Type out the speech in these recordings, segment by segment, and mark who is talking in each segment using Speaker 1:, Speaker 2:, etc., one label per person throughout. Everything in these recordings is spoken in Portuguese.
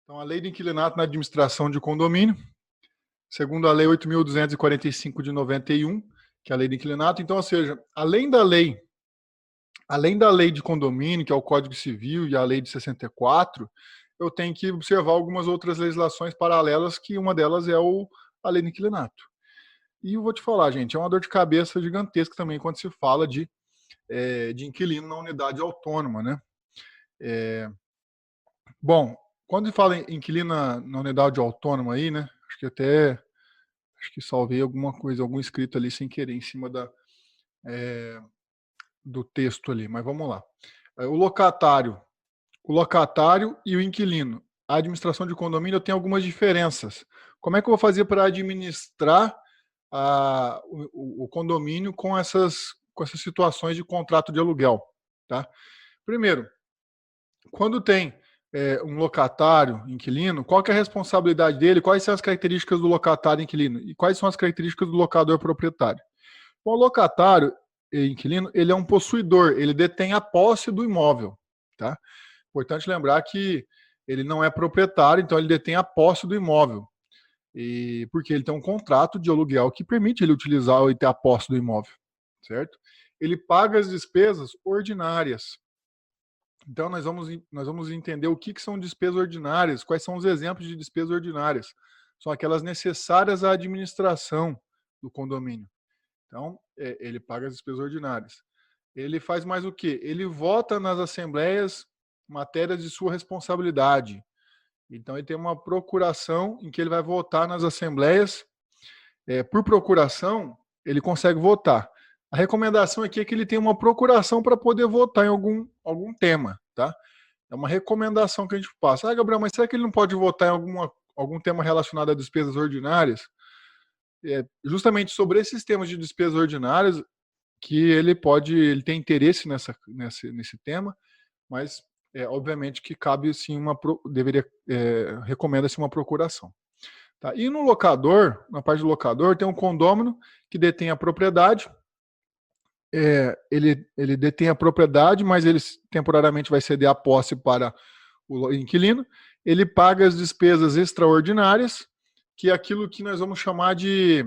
Speaker 1: Então, a lei do inquilinato na administração de condomínio, segundo a lei 8.245 de 91, que é a lei do inquilinato. Então, ou seja, além da lei de condomínio, que é o Código Civil e a lei de 64, eu tenho que observar algumas outras legislações paralelas, que uma delas é a lei do inquilinato. E eu vou te falar, gente, é uma dor de cabeça gigantesca também quando se fala de inquilino na unidade autônoma, né? Bom, quando se fala em inquilino na unidade autônoma aí, né? Acho que salvei alguma coisa, algum escrito ali sem querer em cima do texto ali, mas vamos lá. O locatário e o inquilino. A administração de condomínio tem algumas diferenças. Como é que eu vou fazer para administrar o condomínio com essas situações de contrato de aluguel? Tá? Primeiro, quando tem um locatário, inquilino, qual que é a responsabilidade dele? Quais são as características do locatário inquilino? E quais são as características do locador proprietário? O locatário inquilino, ele é um possuidor, ele detém a posse do imóvel, tá? Importante lembrar que ele não é proprietário, então ele detém a posse do imóvel. E porque ele tem um contrato de aluguel que permite ele utilizar e ter a posse do imóvel, certo? Ele paga as despesas ordinárias. Então nós vamos entender o que são despesas ordinárias, quais são os exemplos de despesas ordinárias. São aquelas necessárias à administração do condomínio. Então, ele paga as despesas ordinárias. Ele faz mais o quê? Ele vota nas assembleias matérias de sua responsabilidade. Então, ele tem uma procuração em que ele vai votar nas assembleias. Por procuração, ele consegue votar. A recomendação aqui é que ele tenha uma procuração para poder votar em algum tema, tá? É uma recomendação que a gente passa. Gabriel, mas será que ele não pode votar em algum tema relacionado a despesas ordinárias? Justamente sobre esses temas de despesas ordinárias que ele tem interesse nesse tema, mas obviamente que cabe sim recomenda-se uma procuração. Tá? E no locador, na parte do locador, tem um condômino que detém a propriedade. Ele detém a propriedade, mas ele temporariamente vai ceder a posse para o inquilino. Ele paga as despesas extraordinárias, que é aquilo que nós vamos chamar que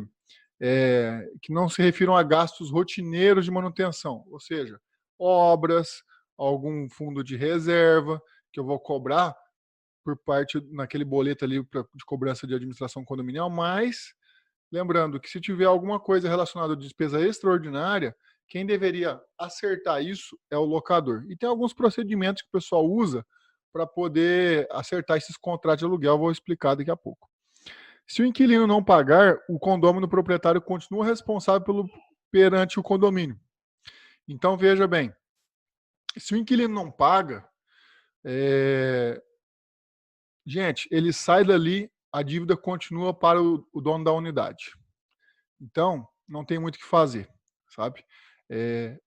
Speaker 1: não se refiram a gastos rotineiros de manutenção, ou seja, obras, algum fundo de reserva que eu vou cobrar por parte naquele boleto ali de cobrança de administração condominial, mas lembrando que se tiver alguma coisa relacionada à despesa extraordinária, quem deveria acertar isso é o locador. E tem alguns procedimentos que o pessoal usa para poder acertar esses contratos de aluguel, eu vou explicar daqui a pouco. Se o inquilino não pagar, o condômino proprietário continua responsável perante o condomínio. Então, veja bem, se o inquilino não paga, gente, ele sai dali, a dívida continua para o dono da unidade. Então, não tem muito o que fazer, sabe?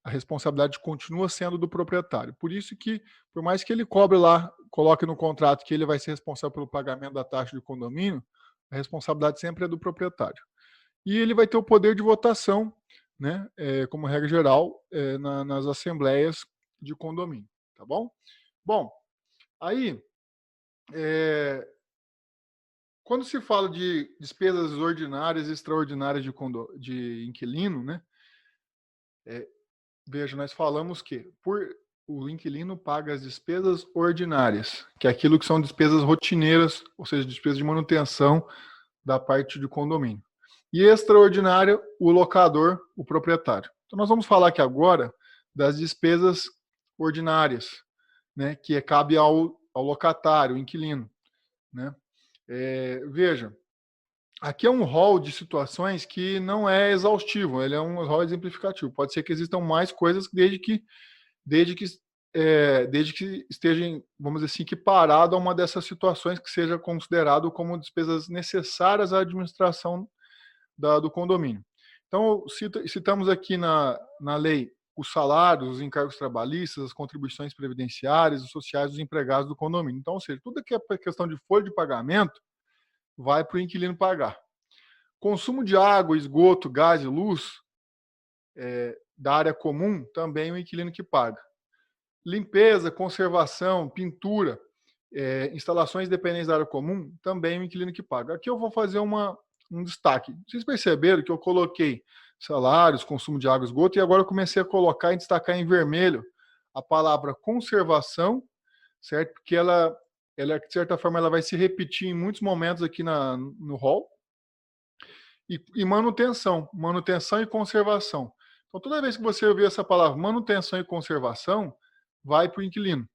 Speaker 1: A responsabilidade continua sendo do proprietário. Por isso que, por mais que ele cobre lá, coloque no contrato que ele vai ser responsável pelo pagamento da taxa de condomínio, a responsabilidade sempre é do proprietário. E ele vai ter o poder de votação, né, como regra geral, nas assembleias de condomínio, tá bom? Bom, aí, quando se fala de despesas ordinárias e extraordinárias de inquilino, né, veja, nós falamos que o inquilino paga as despesas ordinárias, que é aquilo que são despesas rotineiras, ou seja, despesas de manutenção da parte de condomínio. E extraordinária, o locador, o proprietário. Então, nós vamos falar aqui agora das despesas ordinárias, né, que cabe ao locatário, o inquilino. Né? Veja, aqui é um rol de situações que não é exaustivo, ele é um rol exemplificativo. Pode ser que existam mais coisas desde que estejam, vamos dizer assim, equiparado a uma dessas situações que seja considerado como despesas necessárias à administração do condomínio. Então, citamos aqui na lei os salários, os encargos trabalhistas, as contribuições previdenciárias e sociais dos empregados do condomínio. Então, ou seja, tudo que é questão de folha de pagamento vai para o inquilino pagar. Consumo de água, esgoto, gás e luz da área comum, também o inquilino que paga. Limpeza, conservação, pintura, instalações dependentes da área comum, também o inquilino que paga. Aqui eu vou fazer um destaque. Vocês perceberam que eu coloquei salários, consumo de água e esgoto, e agora eu comecei a colocar e destacar em vermelho a palavra conservação, certo? Porque ela de certa forma, ela vai se repetir em muitos momentos aqui no rol. E manutenção e conservação. Então, toda vez que você ouvir essa palavra manutenção e conservação, vai para o inquilino.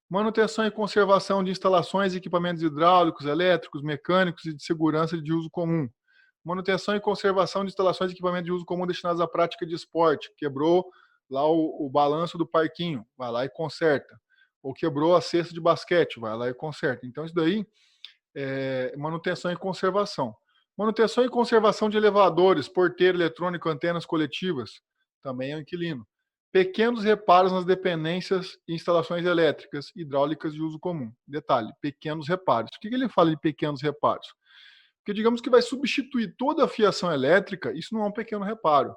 Speaker 1: Manutenção e conservação de instalações e equipamentos hidráulicos, elétricos, mecânicos e de segurança de uso comum. Manutenção e conservação de instalações e equipamentos de uso comum destinados à prática de esporte. Quebrou lá o balanço do parquinho, vai lá e conserta. Ou quebrou a cesta de basquete, vai lá e conserta. Então, isso daí é manutenção e conservação. Manutenção e conservação de elevadores, porteiro eletrônico, antenas coletivas, também é o inquilino. Pequenos reparos nas dependências e instalações elétricas, hidráulicas de uso comum. Detalhe, pequenos reparos. O que ele fala de pequenos reparos? Porque digamos que vai substituir toda a fiação elétrica, isso não é um pequeno reparo.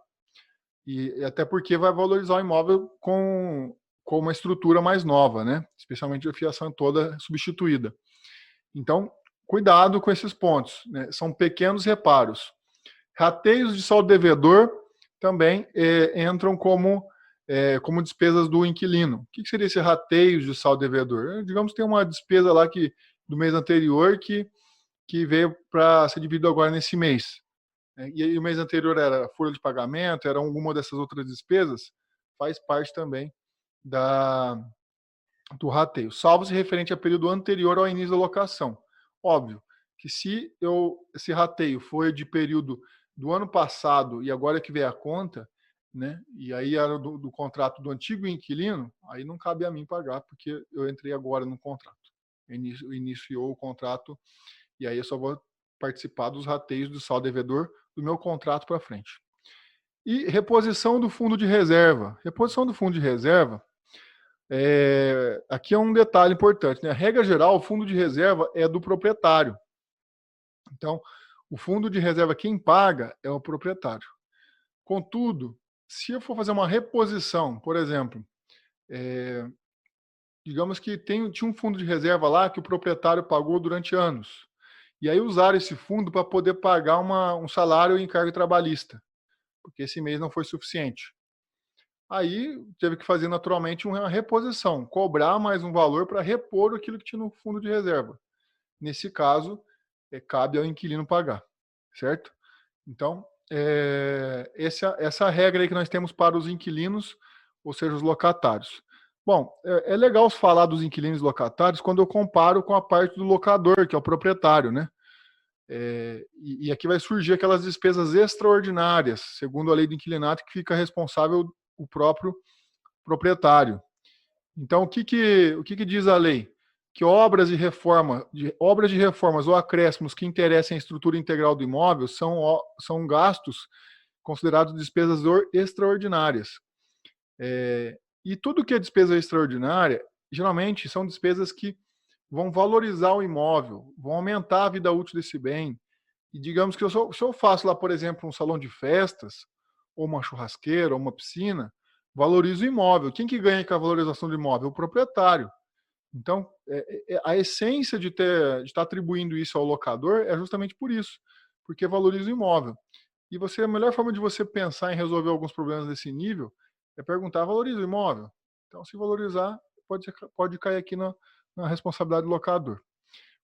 Speaker 1: E até porque vai valorizar o imóvel com uma estrutura mais nova, né? Especialmente a fiação toda substituída. Então, cuidado com esses pontos, né? São pequenos reparos. Rateios de saldo devedor também entram como despesas do inquilino. O que seria esse rateio de saldo devedor? Digamos que tem uma despesa lá do mês anterior que veio para ser dividido agora nesse mês. E aí o mês anterior era folha de pagamento, era alguma dessas outras despesas, faz parte também do rateio, salvo se referente a período anterior ao início da locação. Óbvio que se esse rateio foi de período do ano passado e agora é que veio a conta, né? E aí era do contrato do antigo inquilino, aí não cabe a mim pagar, porque eu entrei agora no contrato. Iniciou o contrato e aí eu só vou participar dos rateios do saldo devedor do meu contrato para frente. E reposição do fundo de reserva. Reposição do fundo de reserva, aqui é um detalhe importante, né? A regra geral, o fundo de reserva é do proprietário. Então, o fundo de reserva, quem paga é o proprietário. Contudo, se eu for fazer uma reposição, por exemplo, digamos que tinha um fundo de reserva lá que o proprietário pagou durante anos. E aí usaram esse fundo para poder pagar um salário e encargo trabalhista, porque esse mês não foi suficiente. Aí teve que fazer naturalmente uma reposição, cobrar mais um valor para repor aquilo que tinha no fundo de reserva. Nesse caso, cabe ao inquilino pagar, certo? Então, essa regra aí que nós temos para os inquilinos, ou seja, os locatários. Bom, é legal falar dos inquilinos locatários quando eu comparo com a parte do locador, que é o proprietário, né? E aqui vai surgir aquelas despesas extraordinárias, segundo a lei do inquilinato, que fica responsável o próprio proprietário. Então, o que diz a lei? Que obras de reformas ou acréscimos que interessem a estrutura integral do imóvel são gastos considerados despesas extraordinárias. E tudo que é despesa extraordinária, geralmente são despesas que vão valorizar o imóvel, vão aumentar a vida útil desse bem. E digamos que se eu faço lá, por exemplo, um salão de festas, ou uma churrasqueira, ou uma piscina, valoriza o imóvel. Quem que ganha com a valorização do imóvel? O proprietário. Então, a essência de estar atribuindo isso ao locador é justamente por isso, porque valoriza o imóvel. E a melhor forma de você pensar em resolver alguns problemas desse nível é perguntar, valoriza o imóvel? Então, se valorizar, pode cair aqui na responsabilidade do locador.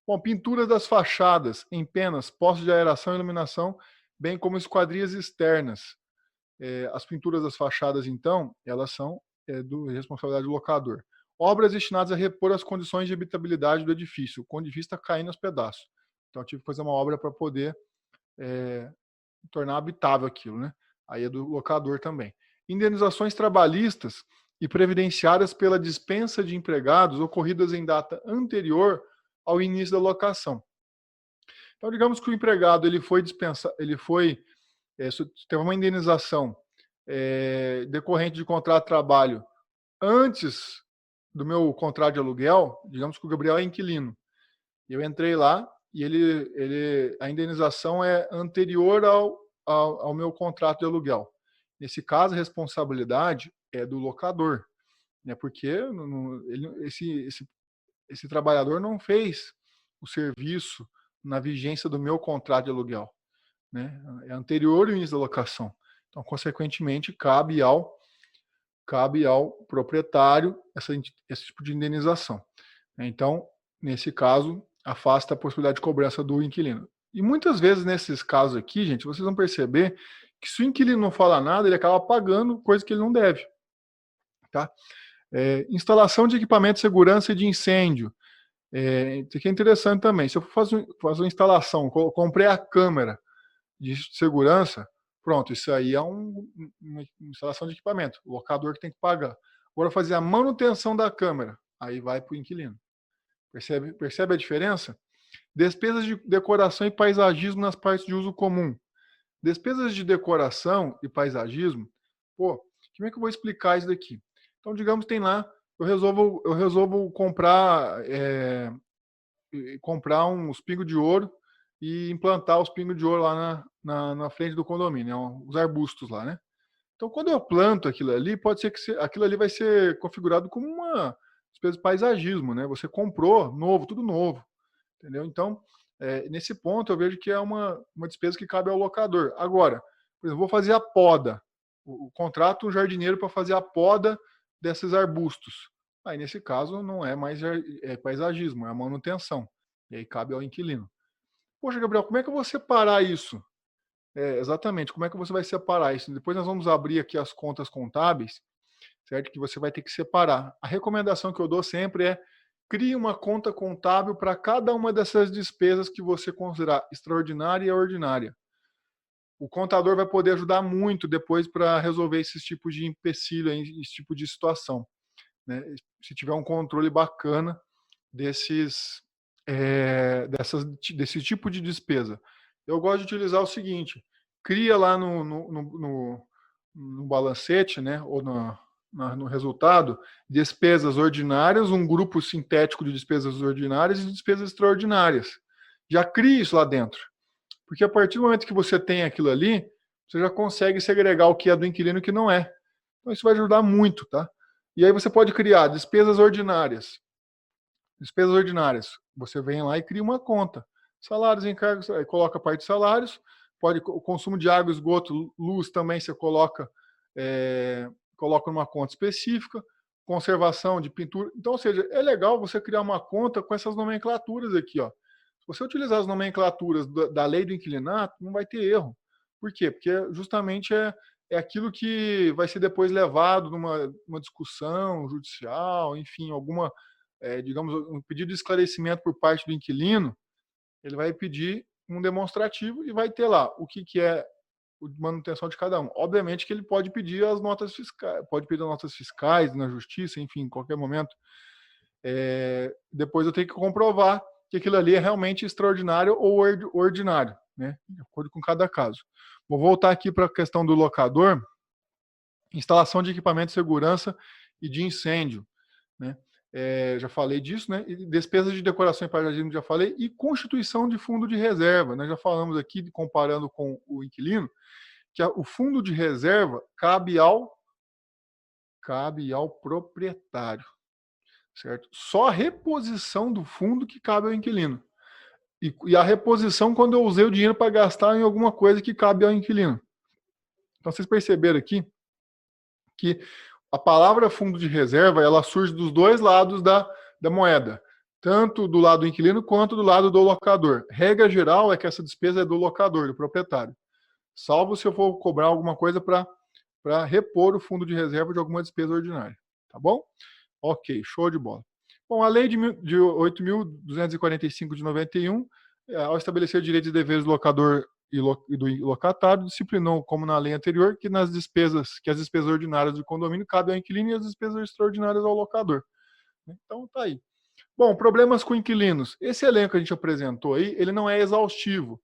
Speaker 1: Bom, pinturas das fachadas em penas, postos de aeração e iluminação, bem como esquadrias externas. As pinturas das fachadas, então, elas são de responsabilidade do locador. Obras destinadas a repor as condições de habitabilidade do edifício. O edifício está caindo aos pedaços. Então, eu tive que fazer uma obra para poder tornar habitável aquilo, né? Aí é do locador também. Indenizações trabalhistas e previdenciárias pela dispensa de empregados ocorridas em data anterior ao início da locação. Então, digamos que o empregado teve uma indenização decorrente de contrato de trabalho antes do meu contrato de aluguel. Digamos que o Gabriel é inquilino. Eu entrei lá e a indenização é anterior ao meu contrato de aluguel. Nesse caso, a responsabilidade é do locador, né? Porque esse trabalhador não fez o serviço na vigência do meu contrato de aluguel, né? É anterior ao início da locação. Então, consequentemente, cabe ao proprietário esse tipo de indenização. Então, nesse caso, afasta a possibilidade de cobrança do inquilino. E muitas vezes, nesses casos aqui, gente, vocês vão perceber que se o inquilino não fala nada, ele acaba pagando coisa que ele não deve. Tá? Instalação de equipamento de segurança e de incêndio. Isso aqui é interessante também. Se eu for fazer uma instalação, comprei a câmera de segurança, pronto, isso aí é uma instalação de equipamento. O locador que tem que pagar. Agora, fazer a manutenção da câmera, aí vai para o inquilino. Percebe a diferença? Despesas de decoração e paisagismo nas partes de uso comum. Despesas de decoração e paisagismo, como é que eu vou explicar isso daqui? Então, digamos, tem lá, eu resolvo comprar uns pingos de ouro e implantar os pingos de ouro lá na frente do condomínio, os arbustos lá, né? Então, quando eu planto aquilo ali, pode ser que aquilo ali vai ser configurado como uma despesa de paisagismo, né? Você comprou novo, tudo novo, entendeu? Então, nesse ponto, eu vejo que é uma despesa que cabe ao locador. Agora, por exemplo, vou fazer a poda. Contrato um jardineiro para fazer a poda desses arbustos. Aí, nesse caso, não é mais paisagismo, é a manutenção. E aí cabe ao inquilino. Poxa, Gabriel, como é que eu vou separar isso? Exatamente, como é que você vai separar isso? Depois nós vamos abrir aqui as contas contábeis, certo? Que você vai ter que separar. A recomendação que eu dou sempre é crie uma conta contábil para cada uma dessas despesas que você considerar extraordinária e ordinária. O contador vai poder ajudar muito depois para resolver esses tipos de empecilho, esse tipo de situação, né? Se tiver um controle bacana desse tipo de despesa. Eu gosto de utilizar o seguinte: cria lá no balancete, né, ou no resultado, despesas ordinárias, um grupo sintético de despesas ordinárias e despesas extraordinárias. Já crie isso lá dentro. Porque a partir do momento que você tem aquilo ali, você já consegue segregar o que é do inquilino e o que não é. Então isso vai ajudar muito, tá? E aí você pode criar despesas ordinárias. Despesas ordinárias. Você vem lá e cria uma conta. Salários, encargos, aí coloca a parte de salários. O consumo de água, esgoto, luz também você coloca numa conta específica. Conservação de pintura. Então, ou seja, é legal você criar uma conta com essas nomenclaturas aqui, ó. Se você utilizar as nomenclaturas da lei do inquilinato, não vai ter erro. Por quê? Porque justamente é aquilo que vai ser depois levado numa discussão judicial, enfim, digamos, um pedido de esclarecimento por parte do inquilino. Ele vai pedir um demonstrativo e vai ter lá o que é a manutenção de cada um. Obviamente que ele pode pedir as notas fiscais, na justiça, enfim, em qualquer momento. Depois eu tenho que comprovar que aquilo ali é realmente extraordinário ou ordinário, né? De acordo com cada caso. Vou voltar aqui para a questão do locador. Instalação de equipamento de segurança e de incêndio, né? Já falei disso, né? E despesas de decoração e paisagismo, já falei. E constituição de fundo de reserva, né? Já falamos aqui, comparando com o inquilino, que o fundo de reserva cabe ao proprietário. Certo? Só a reposição do fundo que cabe ao inquilino. E a reposição quando eu usei o dinheiro para gastar em alguma coisa que cabe ao inquilino. Então, vocês perceberam aqui que a palavra fundo de reserva, ela surge dos dois lados da moeda. Tanto do lado do inquilino quanto do lado do locador. Regra geral é que essa despesa é do locador, do proprietário. Salvo se eu for cobrar alguma coisa para repor o fundo de reserva de alguma despesa ordinária. Tá bom? Ok, show de bola. Bom, a lei de 8.245 de 91, ao estabelecer direitos e deveres do locador e do locatário, disciplinou, como na lei anterior, que as despesas ordinárias do condomínio cabem ao inquilino e as despesas extraordinárias ao locador. Então, tá aí. Bom, problemas com inquilinos. Esse elenco que a gente apresentou aí, ele não é exaustivo.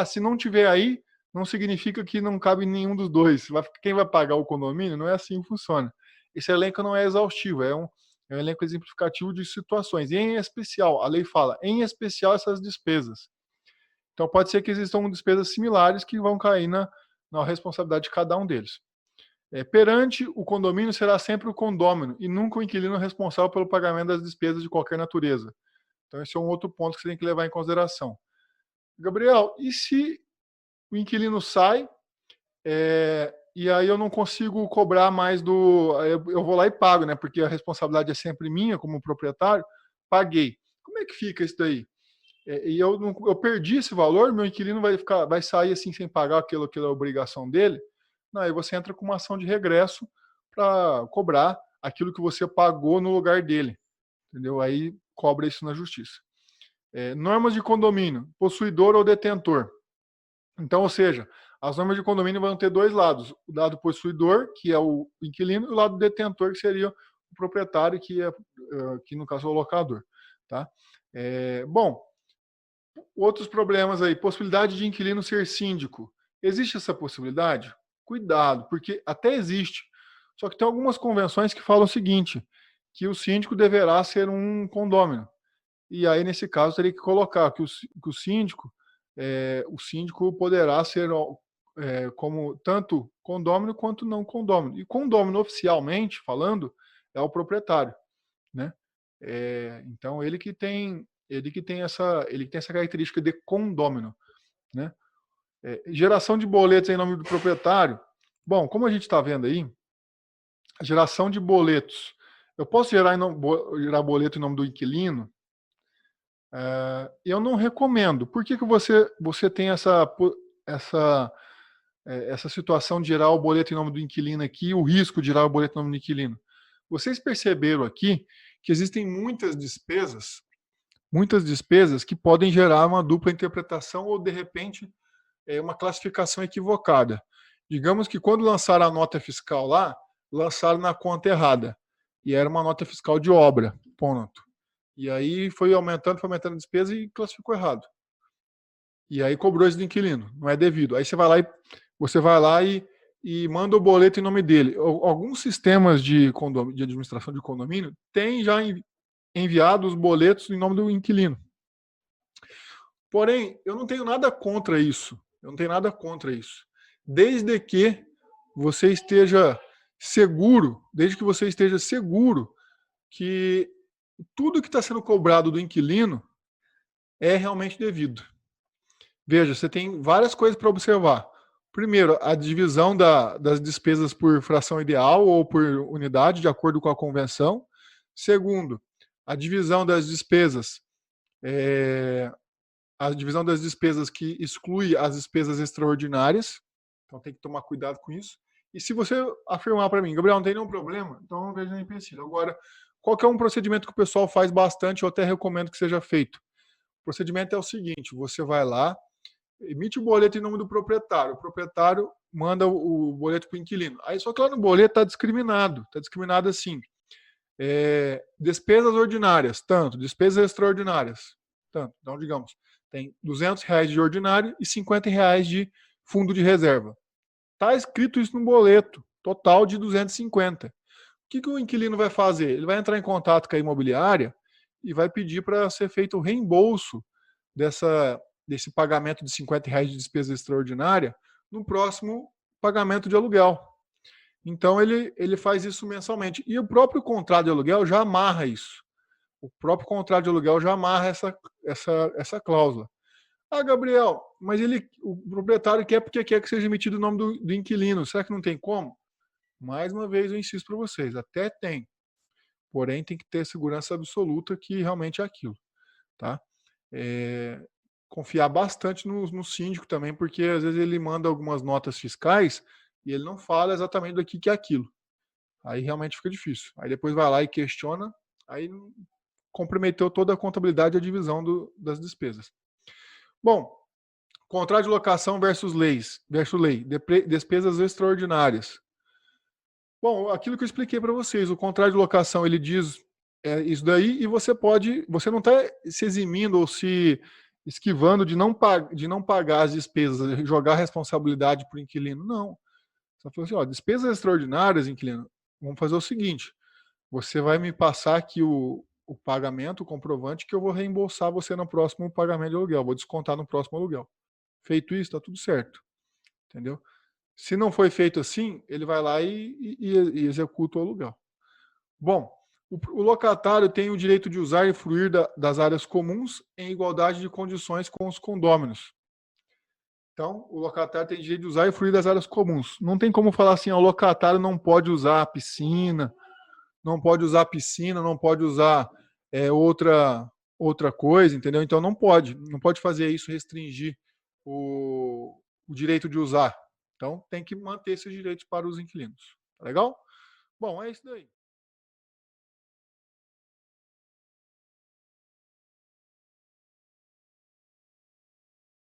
Speaker 1: Se não tiver aí, não significa que não cabe nenhum dos dois. Quem vai pagar o condomínio? Não é assim que funciona. Esse elenco não é exaustivo, é um elenco exemplificativo de situações. E em especial, a lei fala, em especial essas despesas. Então pode ser que existam despesas similares que vão cair na responsabilidade de cada um deles. Perante o condomínio será sempre o condômino e nunca o inquilino responsável pelo pagamento das despesas de qualquer natureza. Então esse é um outro ponto que você tem que levar em consideração. Gabriel, e se o inquilino sai, e aí eu não consigo cobrar mais eu vou lá e pago, né? Porque a responsabilidade é sempre minha como proprietário, paguei. Como é que fica isso daí? E eu perdi esse valor, meu inquilino vai sair assim sem pagar aquela obrigação dele. Não, aí você entra com uma ação de regresso para cobrar aquilo que você pagou no lugar dele, entendeu? Aí cobra isso na justiça. Normas de condomínio, possuidor ou detentor. Então, ou seja, as normas de condomínio vão ter dois lados: o lado possuidor, que é o inquilino, e o lado detentor, que seria o proprietário, que no caso é o locador, tá? Bom, outros problemas aí, possibilidade de inquilino ser síndico. Existe essa possibilidade? Cuidado, porque até existe. Só que tem algumas convenções que falam o seguinte, que o síndico deverá ser um condômino. E aí, nesse caso, teria que colocar que o síndico poderá ser como tanto condômino quanto não condômino. E condômino, oficialmente falando, é o proprietário, né? Então, ele que tem essa característica de condômino, né? Geração de boletos em nome do proprietário. Bom, como a gente está vendo aí, a geração de boletos. Eu posso gerar boleto em nome do inquilino? Eu não recomendo. Por que você tem essa situação de gerar o boleto em nome do inquilino aqui, o risco de gerar o boleto em nome do inquilino? Vocês perceberam aqui que existem muitas despesas que podem gerar uma dupla interpretação ou, de repente, uma classificação equivocada. Digamos que quando lançaram a nota fiscal lá, lançaram na conta errada. E era uma nota fiscal de obra, ponto. E aí foi aumentando a despesa e classificou errado. E aí cobrou isso do inquilino, não é devido. Aí você vai lá e manda o boleto em nome dele. Alguns sistemas de administração de condomínio têm já enviado os boletos em nome do inquilino. Porém, eu não tenho nada contra isso. Eu não tenho nada contra isso. Desde que você esteja seguro, que tudo que está sendo cobrado do inquilino é realmente devido. Veja, você tem várias coisas para observar. Primeiro, a divisão das despesas por fração ideal ou por unidade, de acordo com a convenção. Segundo, a divisão das despesas, que exclui as despesas extraordinárias. Então tem que tomar cuidado com isso. E se você afirmar para mim, Gabriel, não tem nenhum problema, então não vejo nem empecilho. Agora, qual que é um procedimento que o pessoal faz bastante, eu até recomendo que seja feito? O procedimento é o seguinte: você vai lá, emite o boleto em nome do proprietário. O proprietário manda o boleto para o inquilino. Aí só que lá no boleto está discriminado. Está discriminado assim: despesas ordinárias, tanto. Despesas extraordinárias, tanto. Então, digamos, tem R$ 200 de ordinário e R$ 50 de fundo de reserva. Está escrito isso no boleto, total de 250. O que o inquilino vai fazer? Ele vai entrar em contato com a imobiliária e vai pedir para ser feito o reembolso desse pagamento de R$ 50 de despesa extraordinária no próximo pagamento de aluguel. Então, ele faz isso mensalmente. E o próprio contrato de aluguel já amarra isso. O próprio contrato de aluguel já amarra essa cláusula. Ah, Gabriel, mas o proprietário quer porque quer que seja emitido o nome do inquilino. Será que não tem como? Mais uma vez, eu insisto para vocês, até tem. Porém, tem que ter segurança absoluta que realmente é aquilo. Tá? Confiar bastante no síndico também, porque às vezes ele manda algumas notas fiscais e ele não fala exatamente do que é aquilo. Aí realmente fica difícil. Aí depois vai lá e questiona, aí comprometeu toda a contabilidade e a divisão das despesas. Bom, contrato de locação versus lei, despesas extraordinárias. Bom, aquilo que eu expliquei para vocês, o contrato de locação ele diz isso daí e você não está se eximindo ou se esquivando de não pagar as despesas, jogar a responsabilidade para o inquilino. Não. Você falou assim, despesas extraordinárias, inquilino, vamos fazer o seguinte, você vai me passar aqui o pagamento, o comprovante, que eu vou reembolsar você no próximo pagamento de aluguel, vou descontar no próximo aluguel. Feito isso, está tudo certo. Entendeu? Se não foi feito assim, ele vai lá e executa o aluguel. Bom, o locatário tem o direito de usar e fruir das áreas comuns em igualdade de condições com os condôminos. Então, o locatário tem direito de usar e fruir das áreas comuns. Não tem como falar assim, ó, o locatário não pode usar a piscina, não pode usar a piscina, não pode usar outra coisa, entendeu? Então não pode fazer isso, restringir o direito de usar. Então tem que manter esses direitos para os inquilinos. Tá legal? Bom, é isso daí.